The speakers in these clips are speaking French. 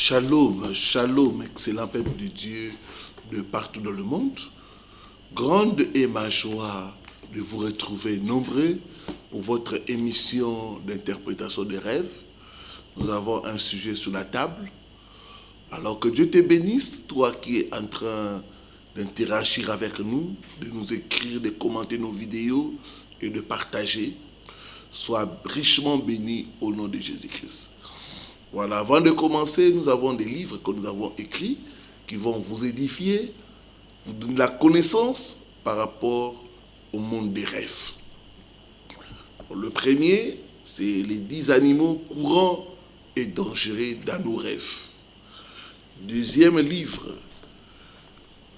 Shalom, shalom, excellent peuple de Dieu de partout dans le monde. Grande est ma joie de vous retrouver nombreux pour votre émission d'interprétation des rêves. Nous avons un sujet sur la table. Alors que Dieu te bénisse, toi qui es en train d'interagir avec nous, de nous écrire, de commenter nos vidéos et de partager. Sois richement béni au nom de Jésus-Christ. Voilà, avant de commencer, nous avons des livres que nous avons écrits qui vont vous édifier, vous donner la connaissance par rapport au monde des rêves. Le premier, c'est les 10 animaux courants et dangereux dans nos rêves. Deuxième livre,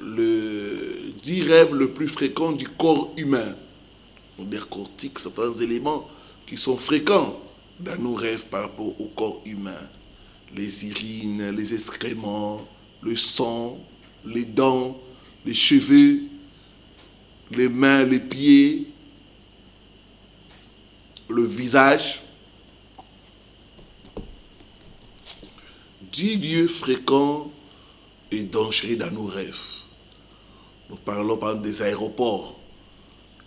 le 10 rêves le plus fréquents du corps humain. On décortique certains éléments qui sont fréquents dans nos rêves par rapport au corps humain. Les urines, les excréments, le sang, les dents, les cheveux, les mains, les pieds, le visage. 10 lieux fréquents et dangereux dans nos rêves. Nous parlons par exemple des aéroports.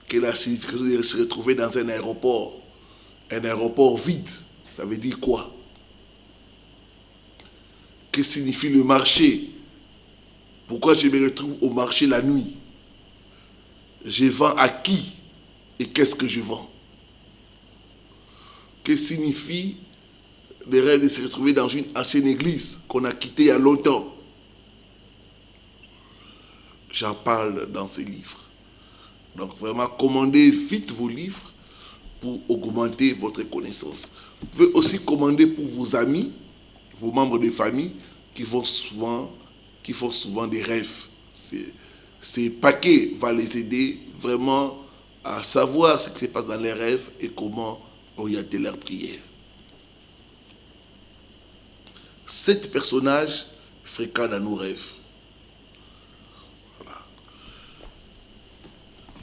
Quelle est la signification de se retrouver dans un aéroport? Un aéroport vide, ça veut dire quoi? Que signifie le marché? Pourquoi je me retrouve au marché la nuit? Je vends à qui? Et qu'est-ce que je vends? Que signifie le rêve de se retrouver dans une ancienne église qu'on a quittée il y a longtemps? J'en parle dans ces livres. Donc vraiment, commandez vite vos livres pour augmenter votre connaissance. Vous pouvez aussi commander pour vos amis, vos membres de famille qui font souvent des rêves. Ces paquets vont les aider vraiment à savoir ce qui se passe dans les rêves et comment orienter leurs prières. 7 personnages fréquents dans nos rêves. Voilà.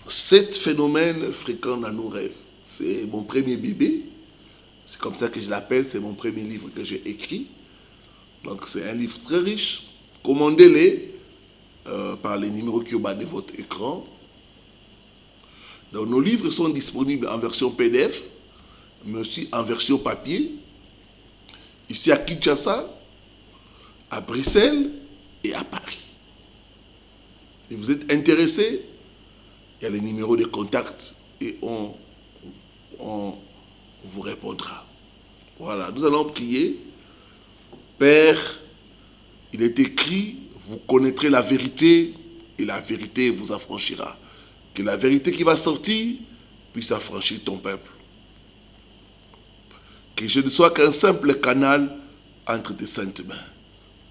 7 phénomènes fréquents dans nos rêves. C'est mon premier bébé. C'est comme ça que je l'appelle. C'est mon premier livre que j'ai écrit. Donc c'est un livre très riche. Commandez-les par les numéros qui sont au bas de votre écran. Donc nos livres sont disponibles en version PDF, mais aussi en version papier. Ici à Kinshasa, à Bruxelles et à Paris. Si vous êtes intéressé, il y a les numéros de contact et on vous répondra. Voilà, nous allons prier. Père, il est écrit, vous connaîtrez la vérité et la vérité vous affranchira. Que la vérité qui va sortir puisse affranchir ton peuple. Que je ne sois qu'un simple canal entre tes saintes mains.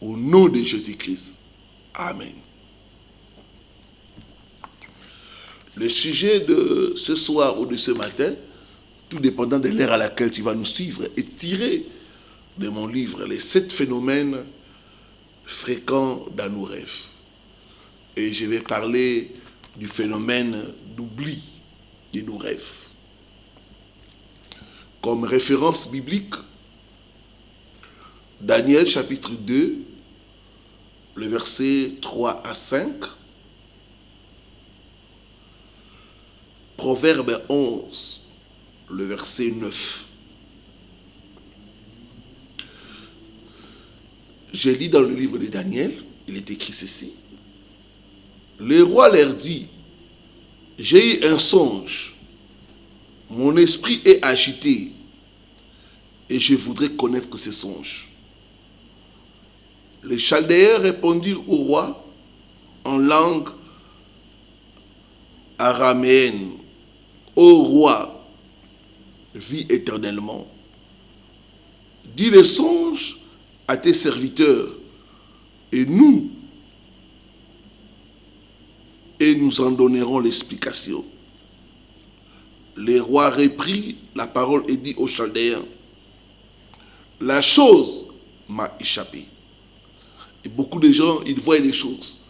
Au nom de Jésus-Christ. Amen. Le sujet de ce soir ou de ce matin, tout dépendant de l'heure à laquelle tu vas nous suivre, est tiré de mon livre, les 7 phénomènes fréquents dans nos rêves. Et je vais parler du phénomène d'oubli de nos rêves. Comme référence biblique, Daniel chapitre 2, le verset 3 à 5, Proverbe 11, le verset 9. J'ai lu dans le livre de Daniel, il est écrit ceci. Le roi leur dit, j'ai eu un songe, mon esprit est agité et je voudrais connaître ce songe. Les Chaldéens répondirent au roi en langue araméenne. Ô roi, vis éternellement. Dis le songe à tes serviteurs et nous en donnerons l'explication. Le roi reprit la parole et dit aux Chaldéens, la chose m'a échappé. Et beaucoup de gens, ils voient les choses.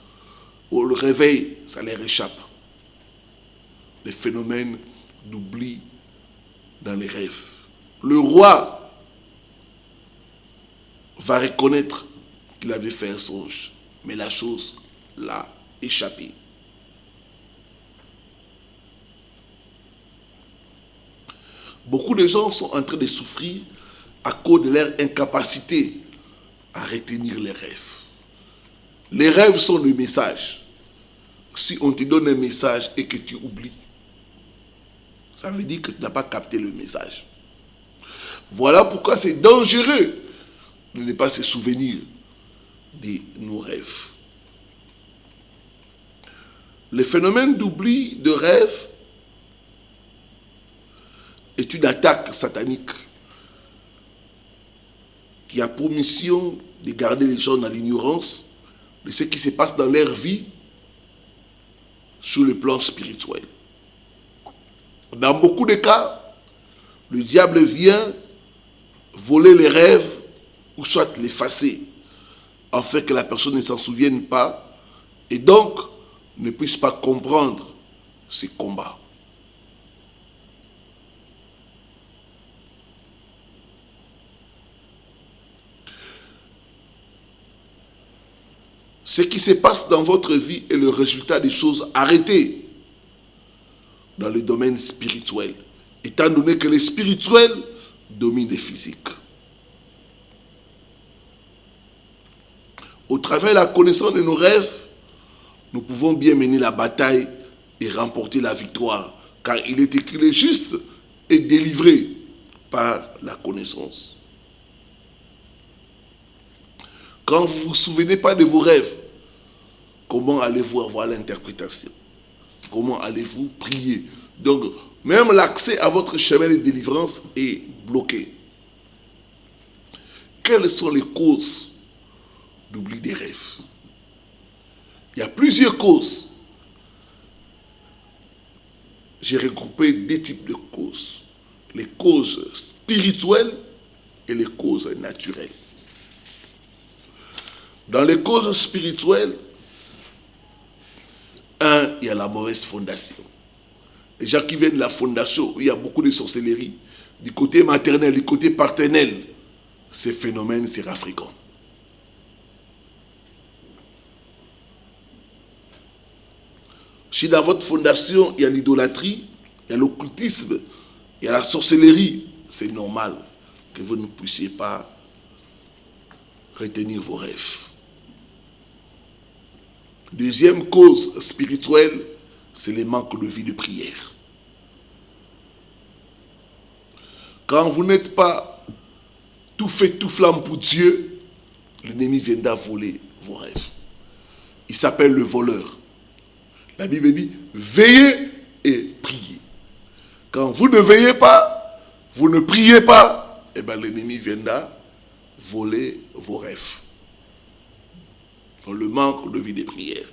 Au réveil, ça leur échappe. Les phénomènes d'oubli dans les rêves. Le roi va reconnaître qu'il avait fait un songe, mais la chose l'a échappé. Beaucoup de gens sont en train de souffrir à cause de leur incapacité à retenir les rêves. Les rêves sont le message. Si on te donne un message et que tu oublies, ça veut dire que tu n'as pas capté le message. Voilà pourquoi c'est dangereux de ne pas se souvenir de nos rêves. Le phénomène d'oubli de rêve est une attaque satanique qui a pour mission de garder les gens dans l'ignorance de ce qui se passe dans leur vie sur le plan spirituel. Dans beaucoup de cas, le diable vient voler les rêves ou soit l'effacer afin que la personne ne s'en souvienne pas et donc ne puisse pas comprendre ses combats. Ce qui se passe dans votre vie est le résultat des choses arrêtées dans le domaine spirituel, étant donné que le spirituel domine le physique. Au travers de la connaissance de nos rêves, nous pouvons bien mener la bataille et remporter la victoire, car il est écrit le juste est délivré par la connaissance. Quand vous ne vous souvenez pas de vos rêves, comment allez-vous avoir l'interprétation? Comment allez-vous prier? Donc, même l'accès à votre chemin de délivrance est bloqué. Quelles sont les causes d'oubli des rêves? Il y a plusieurs causes. J'ai regroupé deux types de causes. Les causes spirituelles et les causes naturelles. Dans les causes spirituelles, il y a la mauvaise fondation. Les gens qui viennent de la fondation, où il y a beaucoup de sorcellerie, du côté maternel, du côté paternel, ces phénomènes sera fréquent. Si dans votre fondation, il y a l'idolâtrie, il y a l'occultisme, il y a la sorcellerie, c'est normal que vous ne puissiez pas retenir vos rêves. Deuxième cause spirituelle, c'est le manque de vie de prière. Quand vous n'êtes pas tout fait, tout flamme pour Dieu, l'ennemi viendra voler vos rêves. Il s'appelle le voleur. La Bible dit, veillez et priez. Quand vous ne veillez pas, vous ne priez pas, eh bien l'ennemi viendra voler vos rêves. Le manque de vie de prière.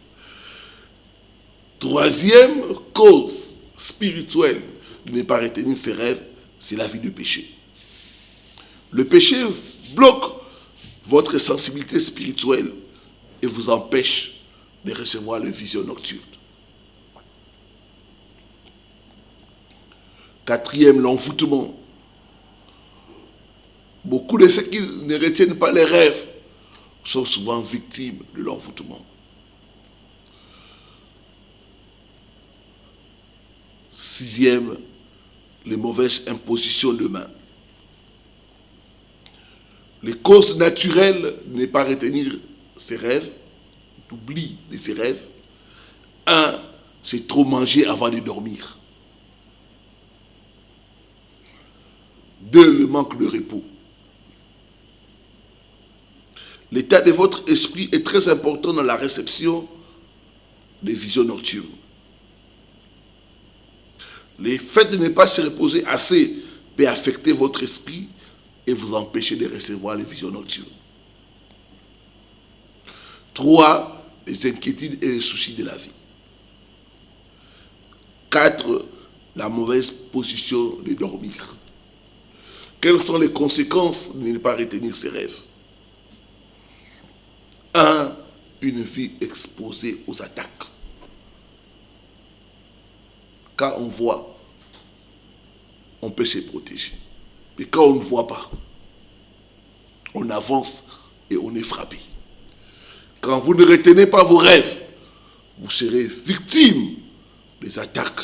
Troisième cause spirituelle de ne pas retenir ses rêves, c'est la vie de péché. Le péché bloque votre sensibilité spirituelle et vous empêche de recevoir les visions nocturnes. Quatrième, l'envoûtement. Beaucoup de ceux qui ne retiennent pas les rêves sont souvent victimes de l'envoûtement. Sixième, les mauvaises impositions de main. Les causes naturelles de ne pas retenir ses rêves, d'oubli de ses rêves. Un, c'est trop manger avant de dormir. Deux, le manque de repos. L'état de votre esprit est très important dans la réception des visions nocturnes. Le fait de ne pas se reposer assez peut affecter votre esprit et vous empêcher de recevoir les visions nocturnes. 3. Les inquiétudes et les soucis de la vie. 4. La mauvaise position de dormir. Quelles sont les conséquences de ne pas retenir ses rêves? 1. Une vie exposée aux attaques. Quand on voit, on peut se protéger. Mais quand on ne voit pas, on avance et on est frappé. Quand vous ne retenez pas vos rêves, vous serez victime des attaques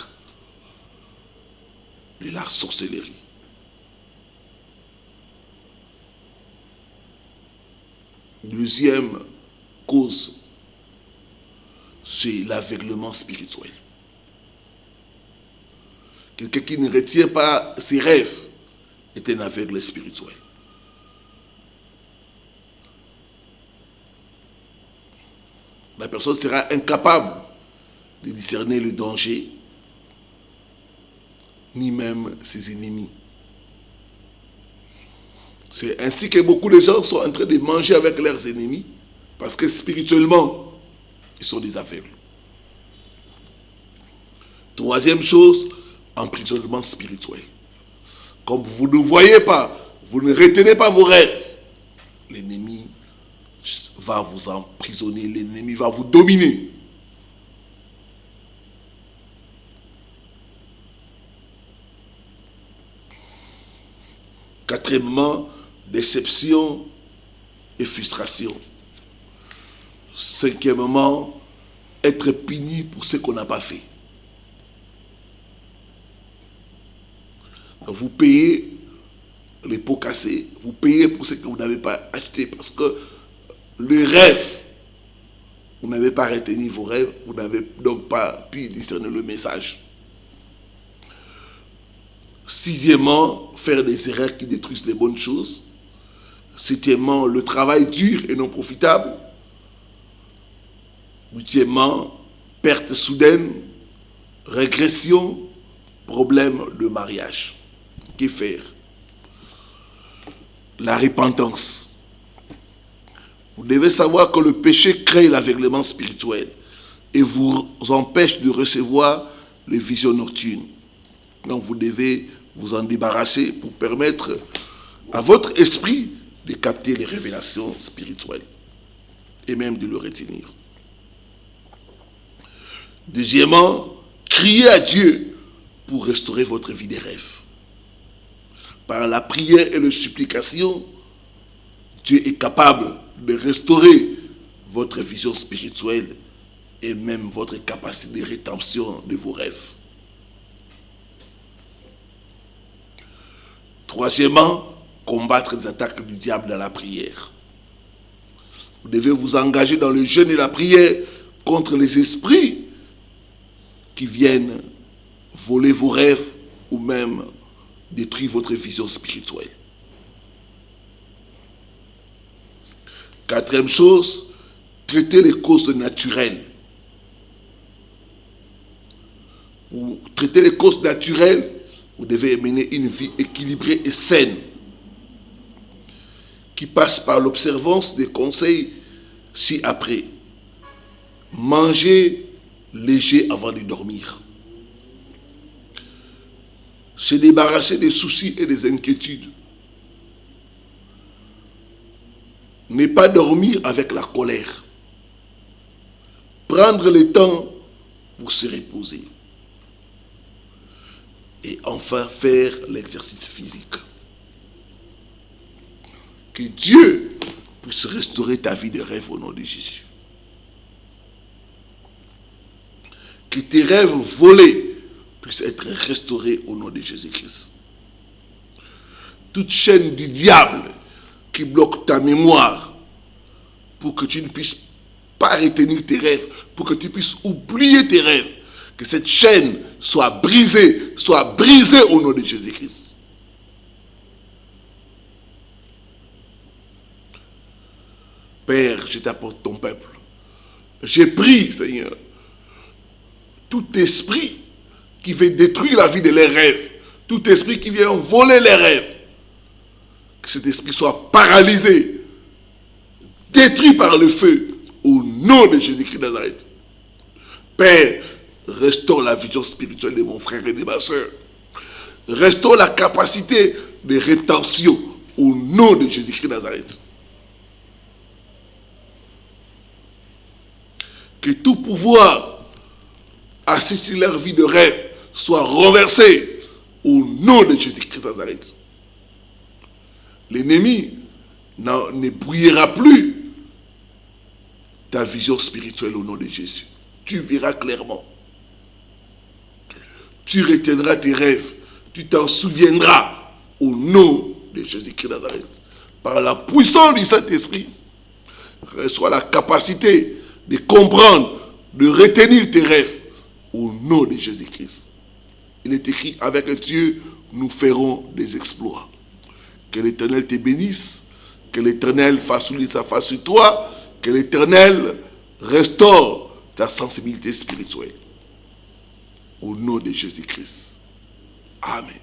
de la sorcellerie. Deuxième cause, c'est l'aveuglement spirituel. Quelqu'un qui ne retient pas ses rêves est un aveugle spirituel. La personne sera incapable de discerner le danger, ni même ses ennemis. C'est ainsi que beaucoup de gens sont en train de manger avec leurs ennemis, parce que spirituellement, ils sont des aveugles. Troisième chose, emprisonnement spirituel. Comme vous ne voyez pas, vous ne retenez pas vos rêves, l'ennemi va vous emprisonner, l'ennemi va vous dominer. Quatrièmement, déception et frustration. Cinquièmement, être puni pour ce qu'on n'a pas fait. Vous payez les pots cassés, vous payez pour ce que vous n'avez pas acheté, parce que le rêve, vous n'avez pas retenu vos rêves, vous n'avez donc pas pu discerner le message. Sixièmement, faire des erreurs qui détruisent les bonnes choses. Septièmement, le travail dur et non profitable. Huitièmement, perte soudaine, régression, problème de mariage. Que faire? La repentance. Vous devez savoir que le péché crée l'aveuglement spirituel et vous empêche de recevoir les visions nocturnes. Donc vous devez vous en débarrasser pour permettre à votre esprit de capter les révélations spirituelles et même de le retenir. Deuxièmement, criez à Dieu pour restaurer votre vie des rêves. Par la prière et la supplication, Dieu est capable de restaurer votre vision spirituelle et même votre capacité de rétention de vos rêves. Troisièmement, combattre les attaques du diable dans la prière. Vous devez vous engager dans le jeûne et la prière contre les esprits qui viennent voler vos rêves ou même détruire votre vision spirituelle. Quatrième chose, traiter les causes naturelles. Pour traiter les causes naturelles, vous devez mener une vie équilibrée et saine, qui passe par l'observance des conseils ci-après. Manger léger avant de dormir. Se débarrasser des soucis et des inquiétudes. Ne pas dormir avec la colère. Prendre le temps pour se reposer. Et enfin faire l'exercice physique. Que Dieu puisse restaurer ta vie de rêve au nom de Jésus. Que tes rêves volés puissent être restaurés au nom de Jésus-Christ. Toute chaîne du diable qui bloque ta mémoire pour que tu ne puisses pas retenir tes rêves, pour que tu puisses oublier tes rêves, que cette chaîne soit brisée au nom de Jésus-Christ. Père, je t'apporte ton peuple. J'ai pris, Seigneur, tout esprit qui veut détruire la vie de leurs rêves, tout esprit qui vient voler les rêves, que cet esprit soit paralysé, détruit par le feu, au nom de Jésus-Christ de Nazareth. Père, restaure la vision spirituelle de mon frère et de ma soeur. Restaure la capacité de rétention au nom de Jésus-Christ de Nazareth. Que tout pouvoir assis sur leur vie de rêve soit renversé au nom de Jésus-Christ de Nazareth. L'ennemi ne brillera plus ta vision spirituelle au nom de Jésus. Tu verras clairement. Tu retiendras tes rêves. Tu t'en souviendras au nom de Jésus-Christ de Nazareth. Par la puissance du Saint-Esprit, reçois la capacité de comprendre, de retenir tes rêves au nom de Jésus-Christ. Il est écrit, avec Dieu, nous ferons des exploits. Que l'Éternel te bénisse, que l'Éternel fasse sa face sur toi, que l'Éternel restaure ta sensibilité spirituelle. Au nom de Jésus-Christ. Amen.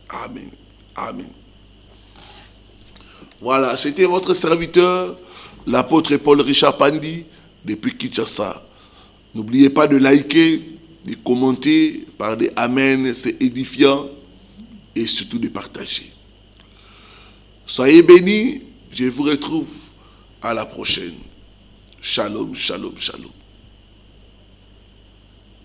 Amen. Amen. Voilà, c'était votre serviteur, l'apôtre Paul Richard Pandi, depuis Kinshasa. N'oubliez pas de liker, de commenter par des Amen, c'est édifiant, et surtout de partager. Soyez bénis, je vous retrouve à la prochaine. Shalom, shalom, shalom.